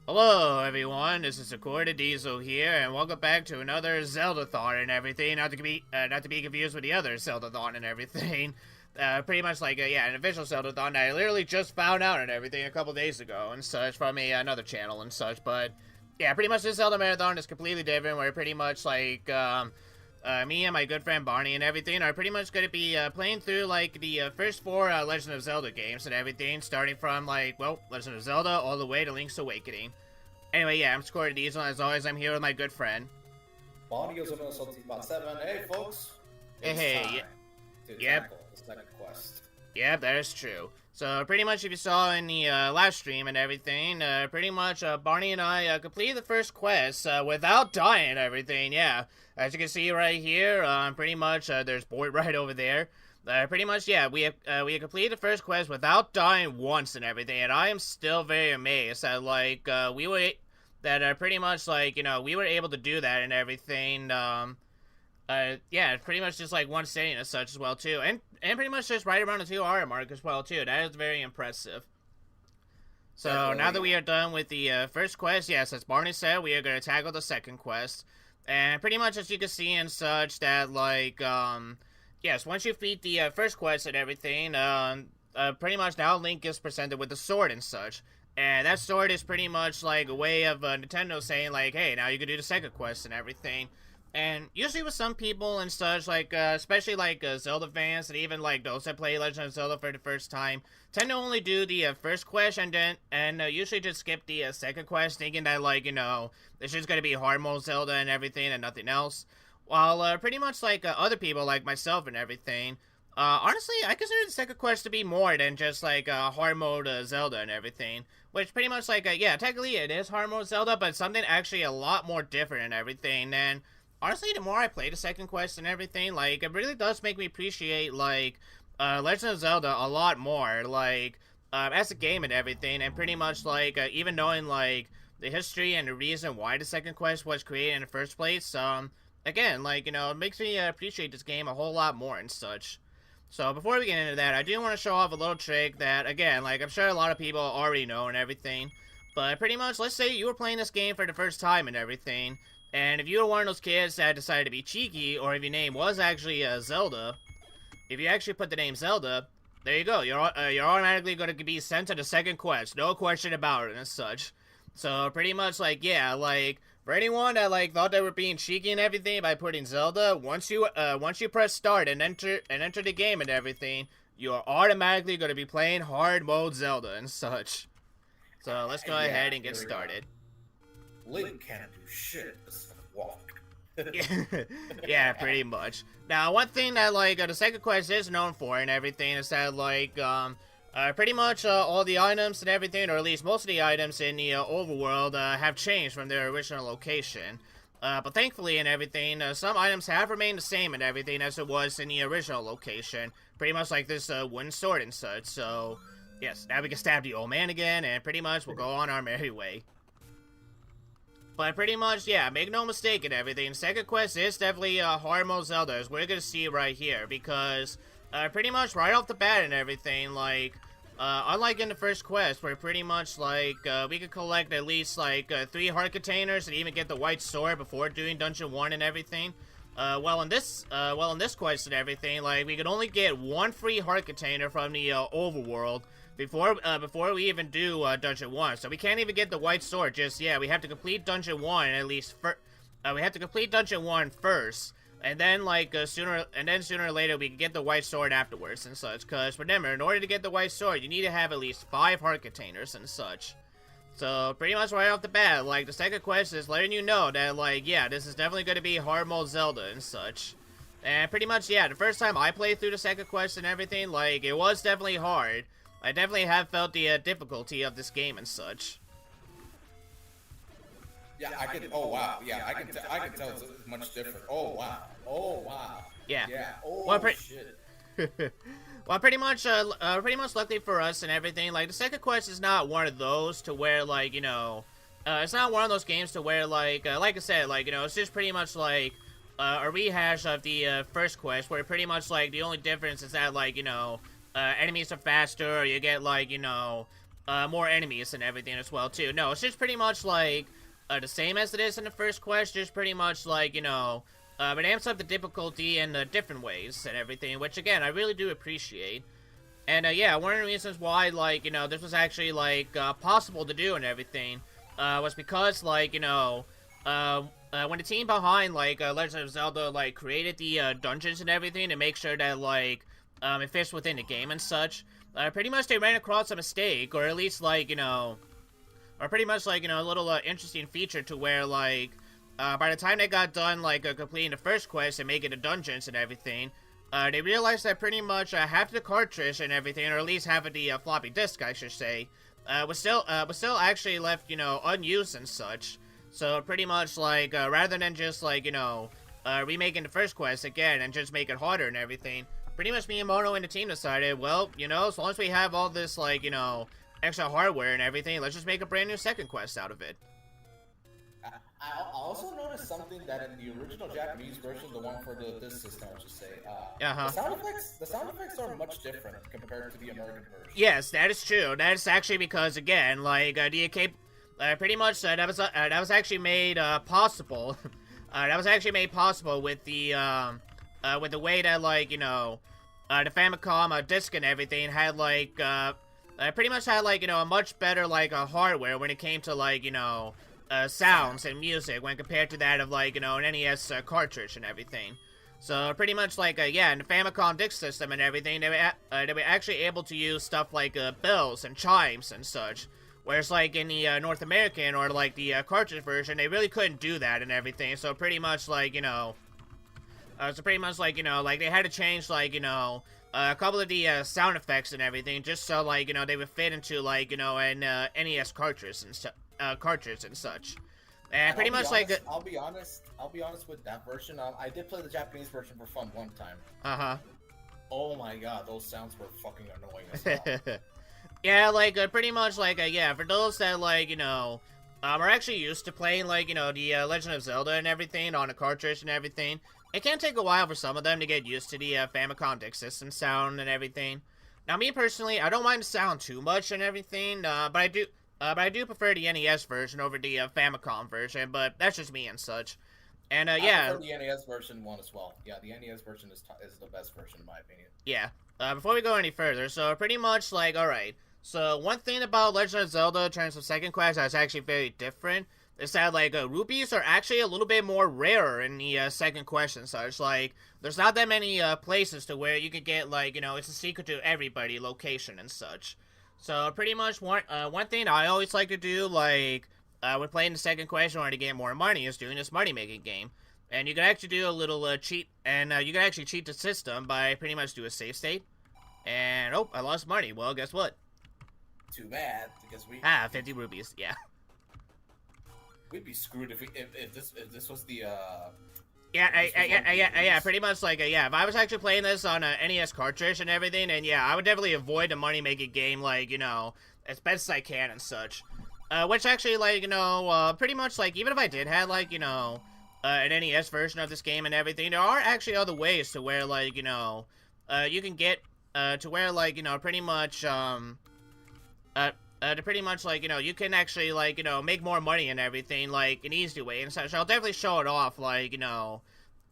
Hello everyone, this is Accorda Diesel here, and welcome back to another Zelda-thon and everything, not to be confused with the other Zelda-thon and everything. Pretty much like, an official Zelda-thon that I literally just found out and everything a couple days ago and such from another channel and such, but yeah, pretty much this Zelda Marathon is completely different, where pretty much like, me and my good friend Barney and everything are pretty much going to be playing through like the first four Legend of Zelda games and everything, starting from like, well, Legend of Zelda all the way to Link's Awakening. Anyway, yeah, I'm Scored Diesel, and as always, I'm here with my good friend. Barney goes on Salty Bot 7. Hey, folks. It's Hey, time to tackle the second quest. Yep, that is true. So, pretty much if you saw in the last stream and everything, pretty much Barney and I completed the first quest without dying and everything, yeah. As you can see right here, pretty much there's Boyd right over there. Pretty much, yeah, we have completed the first quest without dying once and everything, and I am still very amazed that, like, pretty much, like, we were able to do that and everything, yeah, pretty much just, like, one sitting as such as well, too, and pretty much just right around the 2-hour mark as well, too. That is very impressive. So, definitely. Now that we are done with the first quest, yes, as Barney said, we are going to tackle the second quest, and pretty much as you can see and such that, like, yes, once you beat the first quest and everything, pretty much now Link is presented with the sword and such. And that sword is pretty much like a way of Nintendo saying, like, hey, now you can do the second quest and everything. And usually with some people and such, like, especially like Zelda fans and even like those that play Legend of Zelda for the first time, tend to only do the first quest and usually just skip the second quest, thinking that, like, it's just gonna be hard mode Zelda and everything and nothing else. While pretty much like other people like myself and everything, honestly, I consider the second quest to be more than just like hard mode Zelda and everything. Which pretty much like, yeah, technically it is hard mode Zelda, but something actually a lot more different and everything. And honestly, the more I play the second quest and everything, like, it really does make me appreciate, like, Legend of Zelda a lot more, like, as a game and everything. And pretty much like, even knowing like the history and the reason why the second quest was created in the first place, again, like, it makes me appreciate this game a whole lot more and such. So, before we get into that, I do want to show off a little trick that, again, like, I'm sure a lot of people already know and everything. But pretty much, let's say you were playing this game for the first time and everything, and if you were one of those kids that decided to be cheeky, or if your name was actually Zelda, if you actually put the name Zelda, there you go, you're automatically going to be sent to the second quest, no question about it and such. So, pretty much, like, yeah, like, for anyone that, like, thought they were being cheeky and everything by putting Zelda, once you press start and enter the game and everything, you are automatically going to be playing hard mode Zelda and such. So let's go ahead and get started. Link can't do shit except walk. Yeah, pretty much. Now, one thing that, like, the second quest is known for and everything is that, like, pretty much all the items and everything, or at least most of the items in the overworld, have changed from their original location. But thankfully and everything, some items have remained the same and everything as it was in the original location. Pretty much like this wooden sword and such, so yes, now we can stab the old man again, and pretty much we'll go on our merry way. But pretty much, yeah, make no mistake and everything, second quest is definitely hard mode Zelda, as we're gonna see right here, because pretty much right off the bat and everything, like, unlike in the first quest, where pretty much, like, we could collect at least, like, 3 heart containers and even get the white sword before doing Dungeon 1 and everything. Well, in this quest and everything, like, we could only get 1 free heart container from the, overworld before we even do, Dungeon 1. So we can't even get the white sword just yet. We have to complete Dungeon 1 at least we have to complete Dungeon 1 first. And then, like, sooner or later, we can get the white sword afterwards and such. Because, remember, in order to get the white sword, you need to have at least 5 heart containers and such. So, pretty much right off the bat, like, the second quest is letting you know that, like, yeah, this is definitely going to be hard mode Zelda and such. And pretty much, yeah, the first time I played through the second quest and everything, like, it was definitely hard. I definitely have felt the difficulty of this game and such. Yeah, I can. Oh wow. Yeah, I can tell it's much different. Oh wow. Oh wow. Yeah. Yeah. Oh well, shit. Well, pretty much luckily for us and everything, like, the second quest is not one of those to where, like, it's not one of those games to where, like I said, like, it's just pretty much like a rehash of the first quest, where pretty much, like, the only difference is that, like, enemies are faster, or you get, like, more enemies and everything as well, too. No, it's just pretty much, like, the same as it is in the first quest, just pretty much, like, you know, it amps up the difficulty in different ways and everything, which, again, I really do appreciate. And, yeah, one of the reasons why, like, you know, this was actually, like, possible to do and everything, was because, like, you know, when the team behind, like, Legend of Zelda, like, created the, dungeons and everything to make sure that, like, it fits within the game and such, pretty much they ran across a mistake, or at least, like, you know, or pretty much, like, you know, a little, interesting feature to where, like, by the time they got done, like, completing the first quest and making the dungeons and everything, they realized that pretty much half the cartridge and everything, or at least half of the floppy disk, I should say, was still actually left, you know, unused and such. So pretty much, like, rather than just, like, you know, remaking the first quest again and just make it harder and everything, pretty much Miyamoto and the team decided, well, you know, as long as we have all this, like, you know, extra hardware and everything, let's just make a brand new second quest out of it. I also noticed something that in the original Japanese version, the one for this system, I should say, the sound effects are much different compared to the American version. Yes, that is true. That is actually because, again, like, pretty much that was actually made possible. That was actually made possible with the way that, like, you know, the Famicom disc and everything had, like, pretty much had, like, you know, a much better, like, hardware when it came to, like, you know, sounds and music when compared to that of, like, you know, an NES cartridge and everything. So pretty much, like, yeah, in the Famicom disc system and everything, they were actually able to use stuff like bells and chimes and such. Whereas, like, in the North American or, like, the cartridge version, they really couldn't do that and everything. So pretty much, like, you know, like, they had to change, like, you know, a couple of the sound effects and everything, just so, like, you know, they would fit into, like, you know, an NES cartridge and such. And pretty much, like, I'll be honest with that version. I did play the Japanese version for fun one time. Oh my god, those sounds were fucking annoying as hell. Yeah, like, pretty much, like, yeah, for those that, like, you know, are actually used to playing, like, you know, the Legend of Zelda and everything on a cartridge and everything, it can take a while for some of them to get used to the Famicom Disk System sound and everything. Now, me personally, I don't mind the sound too much and everything, but I do prefer the NES version over the Famicom version, but that's just me and such. And, yeah. I prefer the NES version one as well. Yeah, the NES version is the best version in my opinion. Yeah. Before we go any further, so pretty much, like, alright. So, one thing about Legend of Zelda in terms of second quest that's actually very different is that, like, rupees are actually a little bit more rarer in the second quest and such. Like, there's not that many places to where you can get, like, you know, it's a secret to everybody location and such. So, pretty much one thing I always like to do, like, when playing the second quest in order to get more money is doing this money-making game. And you can actually do a little cheat, and you can actually cheat the system by pretty much do a save state. And, oh, I lost money. Well, guess what? Too bad, because 50 rupees, yeah. We'd be screwed if this was the, Yeah, pretty much, like, yeah, if I was actually playing this on a NES cartridge and everything, and yeah, I would definitely avoid a money-making game, like, you know, as best as I can and such. Which actually, like, you know, pretty much, like, even if I did have, like, you know, an NES version of this game and everything, there are actually other ways to where, like, you know, you can get, to where, like, you know, pretty much, to pretty much, like, you know, you can actually, like, you know, make more money and everything, like, an easy way and such. I'll definitely show it off, like, you know,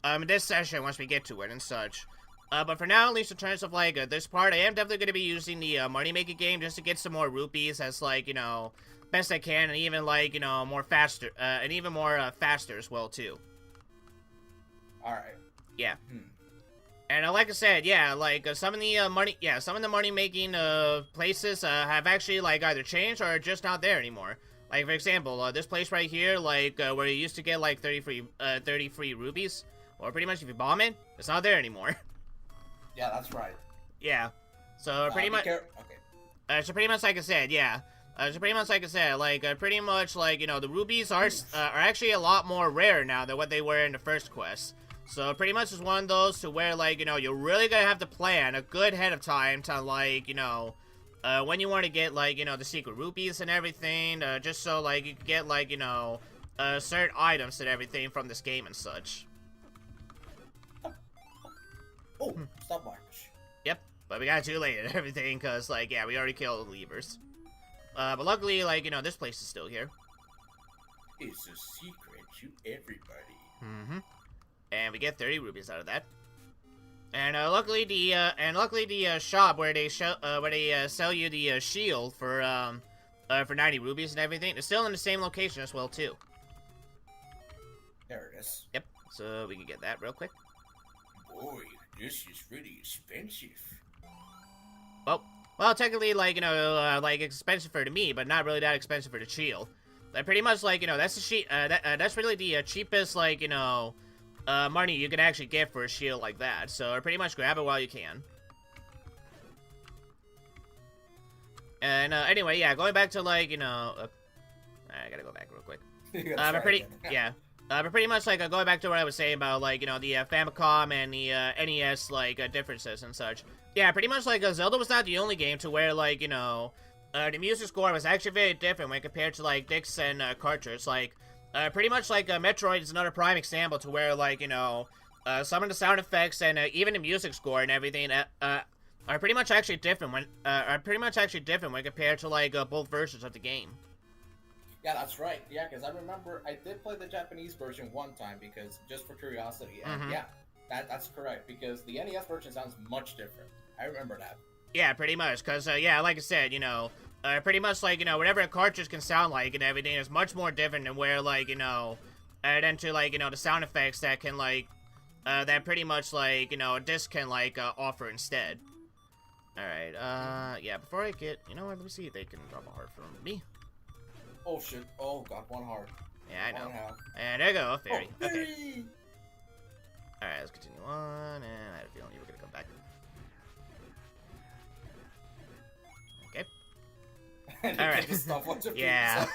in this session once we get to it and such. But for now, at least in terms of, like, this part, I am definitely going to be using the money-making game just to get some more rupees as, like, you know, best I can, and even, like, you know, more faster, and even more faster as well, too. Alright. Yeah. And like I said, yeah, like, some of the money-making places have actually, like, either changed or are just not there anymore. Like, for example, this place right here, like, where you used to get, like, 30 free rupees, or pretty much if you bomb it, it's not there anymore. Yeah, that's right. Yeah. So, pretty much... Okay. So, pretty much like I said, yeah. Pretty much like, you know, the rupees are actually a lot more rare now than what they were in the first quest. So, pretty much it's one of those to where, like, you know, you're really gonna have to plan a good head of time to, like, you know, when you want to get, like, you know, the secret rupees and everything, just so, like, you can get, like, you know, certain items and everything from this game and such. Oh, stop march. Yep, but we got too late and everything, because, like, yeah, we already killed the levers. But luckily, like, you know, this place is still here. It's a secret to everybody. Mm-hmm. And we get 30 rupees out of that. And luckily the shop where they sell you the shield for 90 rupees and everything is still in the same location as well too. There it is. Yep. So we can get that real quick. Boy, this is really expensive. Well, technically, like, you know, like expensive for me, but not really that expensive for the shield. Pretty much, like, you know, that's the that's really the cheapest, like, you know, money you can actually get for a shield like that. So pretty much grab it while you can. And anyway, yeah, going back to, like, you know, I gotta go back real quick. But pretty much, like, going back to what I was saying about, like, you know, the Famicom and the NES, like, differences and such. Yeah, pretty much, like, Zelda was not the only game to where, like, you know, the music score was actually very different when compared to, like, discs and cartridges. Like, pretty much, like, Metroid is another prime example to where, like, you know, some of the sound effects and even the music score and everything are pretty much actually different when compared to, like, both versions of the game. Yeah, that's right. Yeah, because I remember I did play the Japanese version one time because just for curiosity, and yeah, that's correct because the NES version sounds much different. I remember that. Yeah, pretty much, because, yeah, like I said, you know, pretty much, like, you know, whatever a cartridge can sound like and everything is much more different than where, like, you know, than to, like, you know, the sound effects that can, like, that pretty much, like, you know, a disc can, like, offer instead. Alright, yeah, before I get, you know what, let me see if they can drop a heart from me. Oh, shit. Oh, God, one heart. Yeah, I know. And there you go, fairy. Oh, okay. Alright, let's continue on, and I had a feeling you were gonna come back. Okay. Alright. Yeah.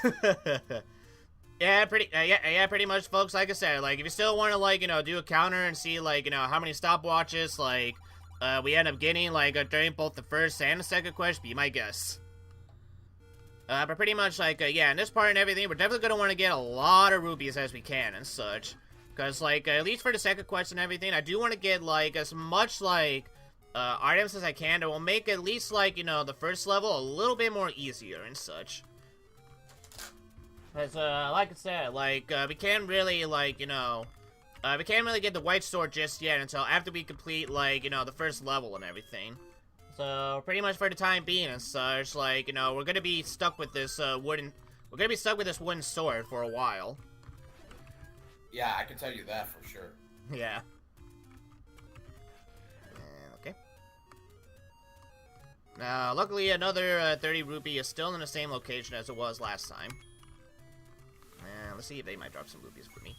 Yeah, pretty much, folks, like I said, like, if you still want to, like, you know, do a counter and see, like, you know, how many stopwatches, like, we end up getting, like, during both the first and the second quest, be my guess. But pretty much, like, yeah, in this part and everything, we're definitely going to want to get a lot of rupees as we can and such. Because, like, at least for the second quest and everything, I do want to get, like, as much, like, items as I can that will make at least, like, you know, the first level a little bit more easier and such. Because, like I said, like, we can't really, like, you know, we can't really get the white sword just yet until after we complete, like, you know, the first level and everything. So, pretty much for the time being and such, like, you know, we're gonna be stuck with this, wooden sword for a while. Yeah, I can tell you that for sure. Yeah. Okay. Now, luckily, another 30 rupee is still in the same location as it was last time. Let's see if they might drop some rupees for me.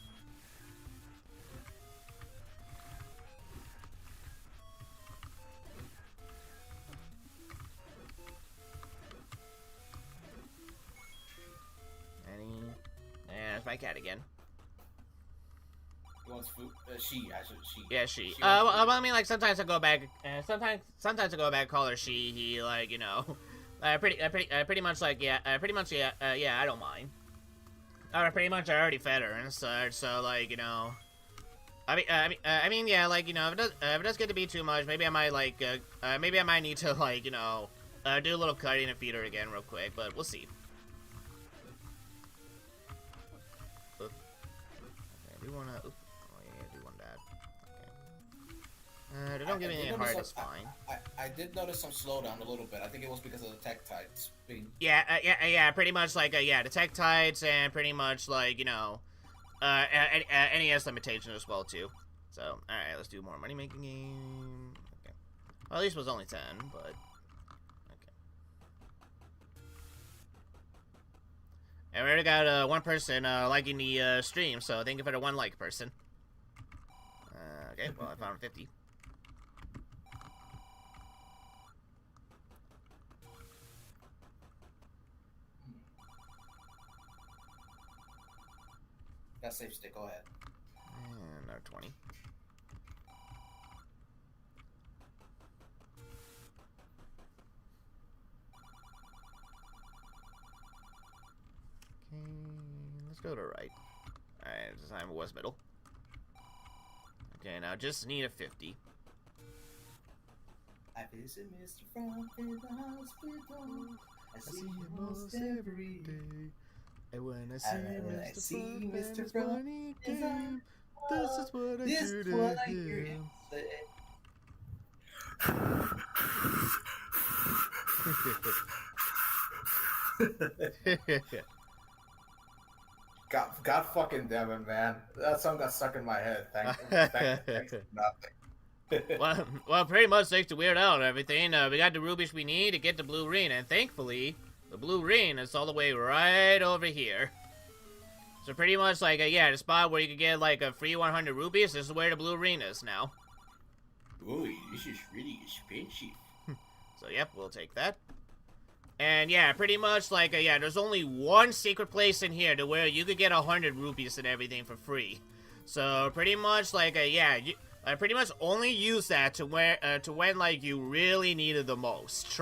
Yeah, it's my cat again. He wants food. She. Yeah, she. Well, I mean, like, sometimes I go back, sometimes I go back and call her she. He, like, you know, pretty much, like, yeah, yeah, I don't mind. Pretty much, I already fed her and such, so, like, you know, I mean, yeah, like, you know, if it does get to be too much, maybe I might, like, maybe I might need to, like, you know, do a little cutting and feed her again real quick, but we'll see. They don't give me any heart, it's fine. I did notice some slowdown a little bit. I think it was because of the Tektites being... Yeah, pretty much, like, yeah, the Tektites and pretty much, like, you know, NES limitation as well, too. So, alright, let's do more money-making game. Okay. Well, at least it was only 10, but... Okay. And we already got, one person, liking the, stream, so thank you for the one like person. Okay, well, I found 50. Got safe stick, go ahead. And another 20. Okay, let's go to right. Alright, this time it was middle. Okay, now just need a 50. I visit Mr. Frog in the hospital. I see him most every day. And when I see see Mr. Mr. Funny Game, this is what I do to him. God fucking damn it, man. That song got stuck in my head. Thanks for nothing. well, pretty much thanks to Weird Al and everything, we got the rubies we need to get the blue ring, and thankfully, the blue ring is all the way right over here. So pretty much, like, yeah, the spot where you could get, like, a free 100 rupees, this is where the blue ring is now. Ooh, this is really expensive. So, yep, we'll take that. And, yeah, pretty much, like, yeah, there's only one secret place in here to where you could get 100 rupees and everything for free. So, pretty much, like, yeah, I pretty much only use that to when, like, you really need it the most.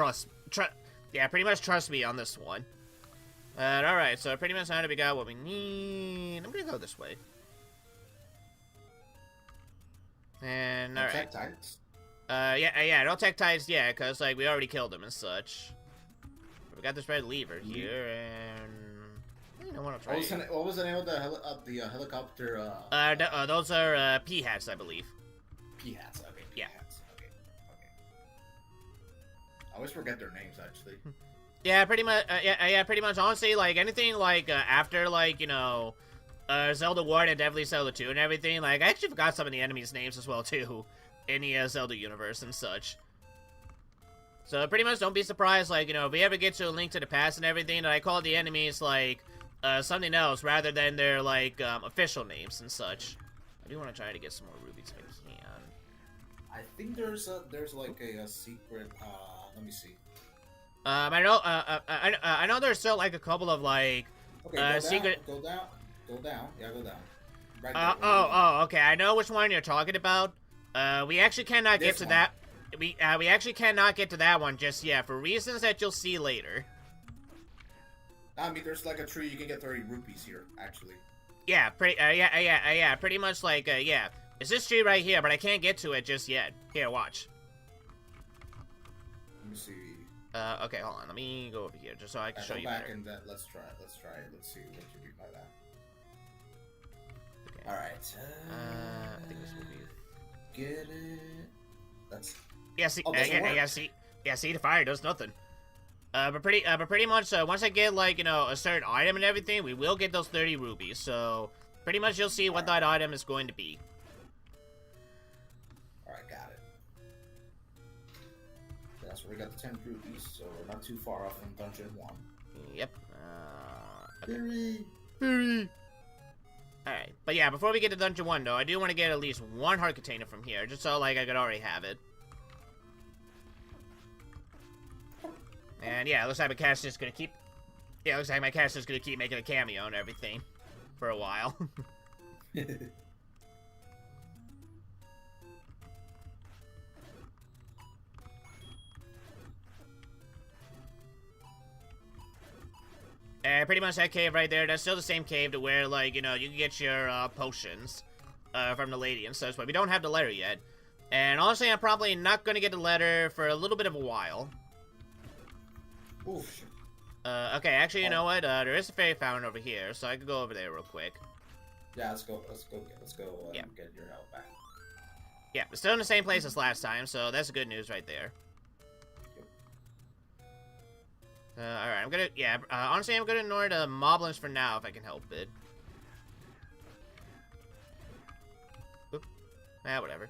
Yeah, pretty much trust me on this one. Alright, so pretty much now that we got what we need, I'm gonna go this way. And, alright. Yeah, don't tech tights, yeah, because, like, we already killed them and such. But we got this red lever here, and I don't want to try what was the name of the helicopter? Those are, P-hats, I believe. P-hats, okay. Yeah. P-hats, okay. I always forget their names, actually. Yeah, pretty much, yeah, pretty much, honestly, like, anything, like, after, like, you know, Zelda 1 and definitely Zelda 2 and everything, like, I actually forgot some of the enemies' names as well, too, in the, Zelda universe and such. So, pretty much, don't be surprised, like, you know, if we ever get to a Link to the Past and everything, that I call the enemies, like, something else, rather than their, like, official names and such. I do want to try to get some more rubies if I can. I think there's like, a secret, let me see. I know there's still, like, a couple of, like, okay, secret... Go down. Yeah, go down. Right there, okay, I know which one you're talking about. We actually cannot get to that... We actually cannot get to that one just yet, for reasons that you'll see later. I mean, there's, like, a tree you can get 30 rupees here, actually. Yeah, pretty much, like, yeah. It's this tree right here, but I can't get to it just yet. Here, watch. Let me see. Okay, hold on. Let me go over here, just so I can show you better. And let's try it. Let's see what you mean by that. Okay. Alright. I think this will be... Get it. That's... Yeah, see, see, the fire does nothing. But pretty much, once I get, like, you know, a certain item and everything, we will get those 30 rubies, so... Pretty much you'll see what that item is going to be. Alright, got it. That's where we got the 10 rupees, so we're not too far off from Dungeon 1. Yep. Okay. Very. Alright, but yeah, before we get to Dungeon 1, though, I do want to get at least one heart container from here, just so, like, I could already have it. And yeah, it looks like my cat's just gonna keep... Yeah, it looks like my cat's just gonna keep making a cameo and everything. For a while. Pretty much that cave right there, that's still the same cave to where, like, you know, you can get your, potions, from the lady and such, but we don't have the letter yet. And honestly, I'm probably not gonna get the letter for a little bit of a while. Oof. Okay, actually, you know what, there is a fairy fountain over here, so I could go over there real quick. Yeah, let's go get your health back. Yeah, we're still in the same place as last time, so that's good news right there. Alright, I'm gonna, yeah, honestly, I'm gonna ignore the moblins for now, if I can help it. Oop. Whatever.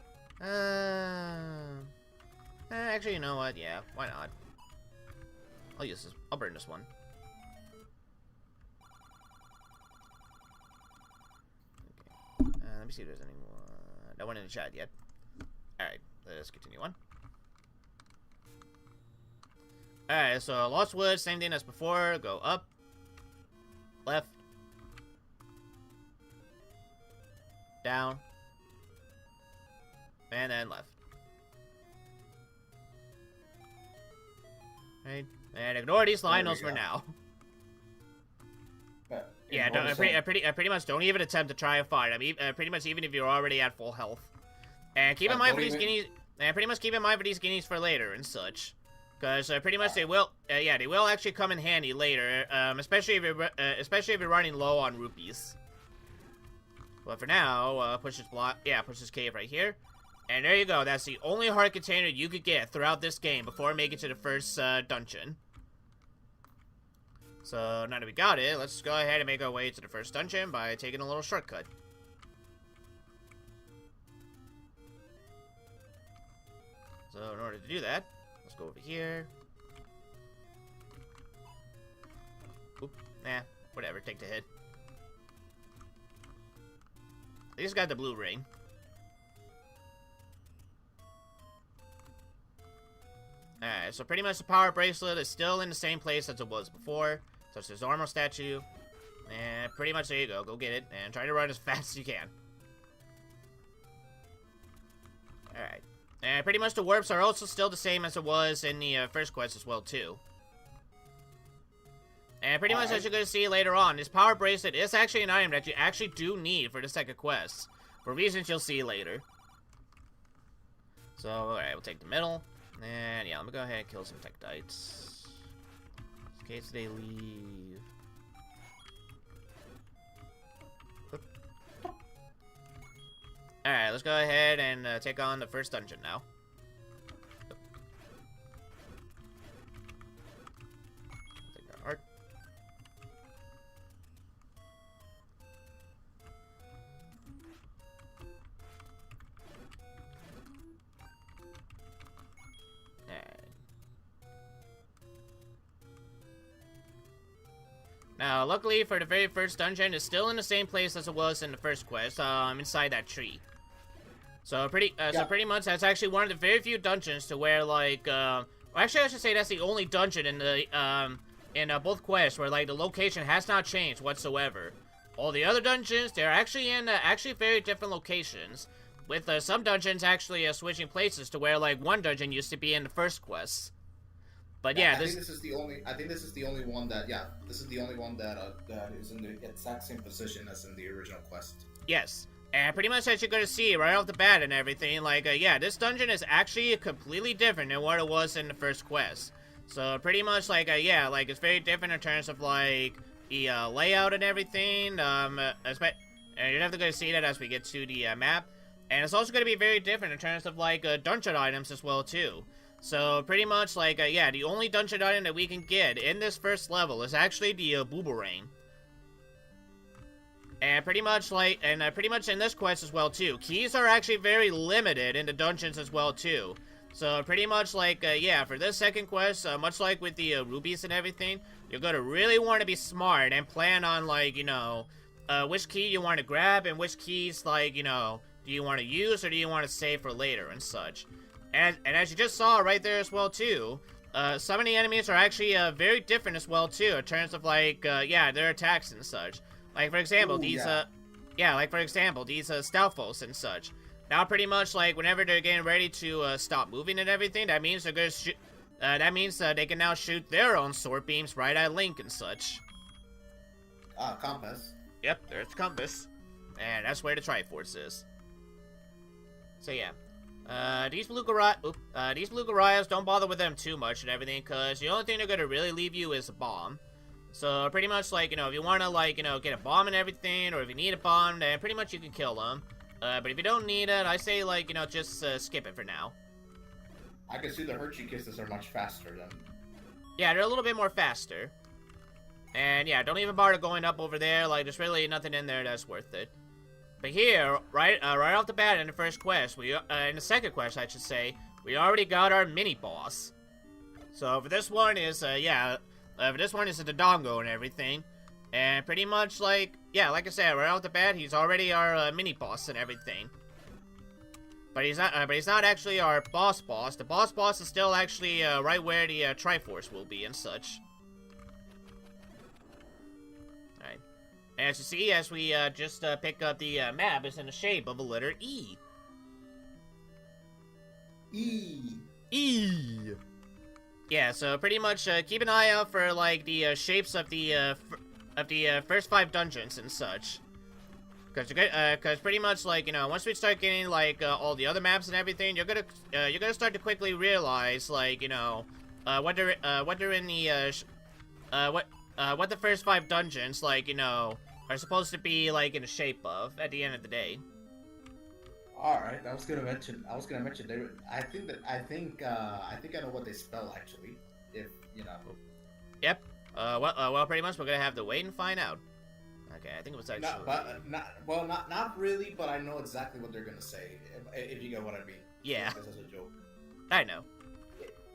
Actually, you know what, yeah, why not? I'll use this, I'll burn this one. Okay, let me see if there's any more, no one in the chat yet. Alright, let's continue on. Alright, so Lost Woods, same thing as before. Go up. Left. Down. And then left. Right. And ignore these linos for now. Yeah, pretty much don't even attempt to try and fight. I mean, pretty much even if you're already at full health. And keep in mind for these guineas. And pretty much keep in mind for these guineas for later and such. Because pretty much they will actually come in handy later, especially if you're running low on rupees. But for now, push this cave right here. And there you go, that's the only heart container you could get throughout this game before making it to the first dungeon. So now that we got it, let's go ahead and make our way to the first dungeon by taking a little shortcut. So in order to do that, let's go over here. Oop, nah, whatever, take the hit. I just got the blue ring. Alright, so pretty much the power bracelet is still in the same place as it was before. So it's this armor statue. And pretty much there you go. Go get it. And try to run as fast as you can. Alright. And pretty much the warps are also still the same as it was in the first quest as well, too. And pretty much as you're going to see later on, this power bracelet is actually an item that you actually do need for the second quest. For reasons you'll see later. So, alright, we'll take the middle. And yeah, let me go ahead and kill some Tektites. In case they leave. Alright, let's go ahead and take on the first dungeon now. Take our heart. Now, luckily for the very first dungeon, it's still in the same place as it was in the first quest, inside that tree. So pretty much that's actually one of the very few dungeons to where like, well, actually I should say that's the only dungeon in the in both quests where like the location has not changed whatsoever. All the other dungeons, they're actually in very different locations, with some dungeons actually switching places to where like one dungeon used to be in the first quest. But yeah, I think this is the only one that is in the exact same position as in the original quest. Yes, and pretty much as you're gonna see right off the bat and everything, like yeah, this dungeon is actually completely different than what it was in the first quest. So pretty much like yeah, like it's very different in terms of like the layout and everything. And you're definitely gonna see that as we get to the map, and it's also gonna be very different in terms of like dungeon items as well too. So, pretty much, like, yeah, the only dungeon item that we can get in this first level is actually the boomerang. And pretty much, like, pretty much in this quest as well, too. Keys are actually very limited in the dungeons as well, too. So, pretty much, like, yeah, for this second quest, much like with the rubies and everything, you're gonna really want to be smart and plan on, like, you know, which key you want to grab and which keys, like, you know, do you want to use or do you want to save for later and such. And as you just saw right there as well, too, some of the enemies are actually very different as well, too, in terms of, like, yeah, their attacks and such. Like, for example, these Stalfos and such. Now, pretty much, like, whenever they're getting ready to stop moving and everything, that means they're gonna shoot, that means they can now shoot their own sword beams right at Link and such. Compass. Yep, there's compass. And that's where the Triforce is. So, yeah. These blue Gorias, don't bother with them too much and everything, because the only thing they're gonna really leave you is a bomb. So, pretty much, like, you know, if you wanna, like, you know, get a bomb and everything, or if you need a bomb, then pretty much you can kill them. But if you don't need it, I say, like, you know, just, skip it for now. I can see the Hershey Kisses are much faster then. Yeah, they're a little bit more faster. And, yeah, don't even bother going up over there, like, there's really nothing in there that's worth it. But here, right off the bat in the first quest, in the second quest, I should say, we already got our mini-boss. So, for this one is, for this one is a Dodongo and everything. And pretty much, like, yeah, like I said, right off the bat, he's already our mini-boss and everything. But he's not actually our boss. The boss is still actually right where the Triforce will be and such. Alright. As you see, as we just pick up the map, it's in the shape of a letter E. E. Yeah, so pretty much keep an eye out for like the shapes of the first 5 dungeons and such. Because pretty much like, you know, once we start getting like all the other maps and everything, you're gonna start to quickly realize like, you know, what they're in the, what the first 5 dungeons, like, you know, are supposed to be, like, in the shape of at the end of the day. All right, I was gonna mention. They. I think I know what they spell actually. If you know. Yep. Well, pretty much we're gonna have to wait and find out. Okay, I think it was actually. Not really, but I know exactly what they're gonna say. If you get what I mean. Yeah. This is a joke. I know.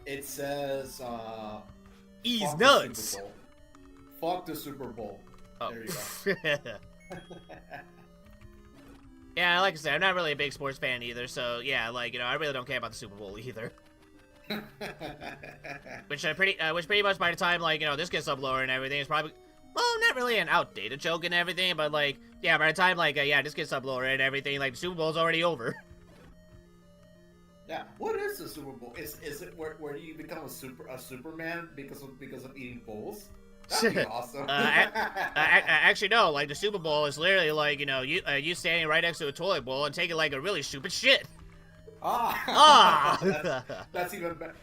It says. He's nuts. Fuck the Super Bowl. Oh. There you go. Yeah, like I said, I'm not really a big sports fan either, so yeah, like, you know, I really don't care about the Super Bowl either. which pretty much by the time, like, you know, this gets uploaded and everything, it's probably, well, not really an outdated joke and everything, but, like, yeah, by the time, like, yeah, this gets uploaded and everything, like, the Super Bowl's already over. Yeah, what is the Super Bowl? Is it where you become a Superman because of eating bowls? That'd be awesome. Actually, no. Like, the Super Bowl is literally like, you know, you standing right next to a toilet bowl and taking like a really stupid shit. That's even better.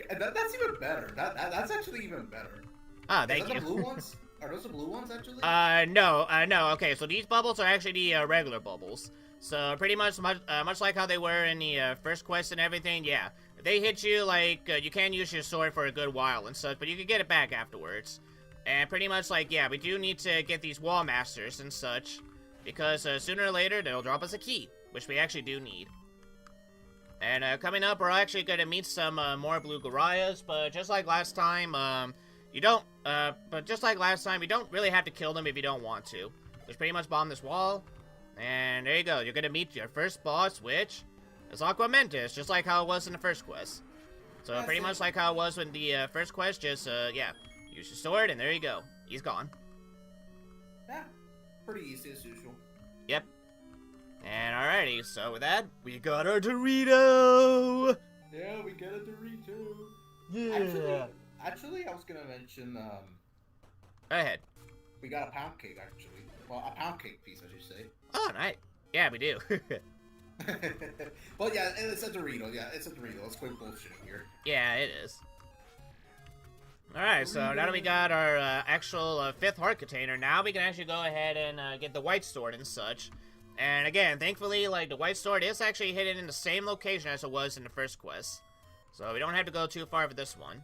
That's even better. That's actually even better. Thank you. The blue ones? Are those the blue ones actually? No. Okay, so these bubbles are actually the regular bubbles. So pretty much like how they were in the first quest and everything. Yeah, if they hit you, like you can't use your sword for a good while and such, but you can get it back afterwards. And pretty much, like, yeah, we do need to get these wall masters and such, because sooner or later, they'll drop us a key, which we actually do need. And coming up, we're actually going to meet some more blue Gorias, but just like last time, you don't really have to kill them if you don't want to. Just pretty much bomb this wall, and there you go. You're going to meet your first boss, which is Aquamentus, just like how it was in the first quest. So pretty much like how it was in the first quest, just, yeah. Use your sword, and there you go. He's gone. Yeah, pretty easy as usual. Yep. And alrighty, so with that, we got our Dorito! Yeah, we got a Dorito. Yeah. Actually, I was gonna mention, Go ahead. We got a pound cake, actually. Well, a pound cake piece, I should say. Oh, nice. Yeah, we do. But yeah, it's a Dorito. Yeah, it's a Dorito. Let's quit bullshitting here. Yeah, it is. Alright, so now that we got our actual 5th heart container, now we can actually go ahead and get the white sword and such. And again, thankfully, like, the white sword is actually hidden in the same location as it was in the first quest. So we don't have to go too far for this one.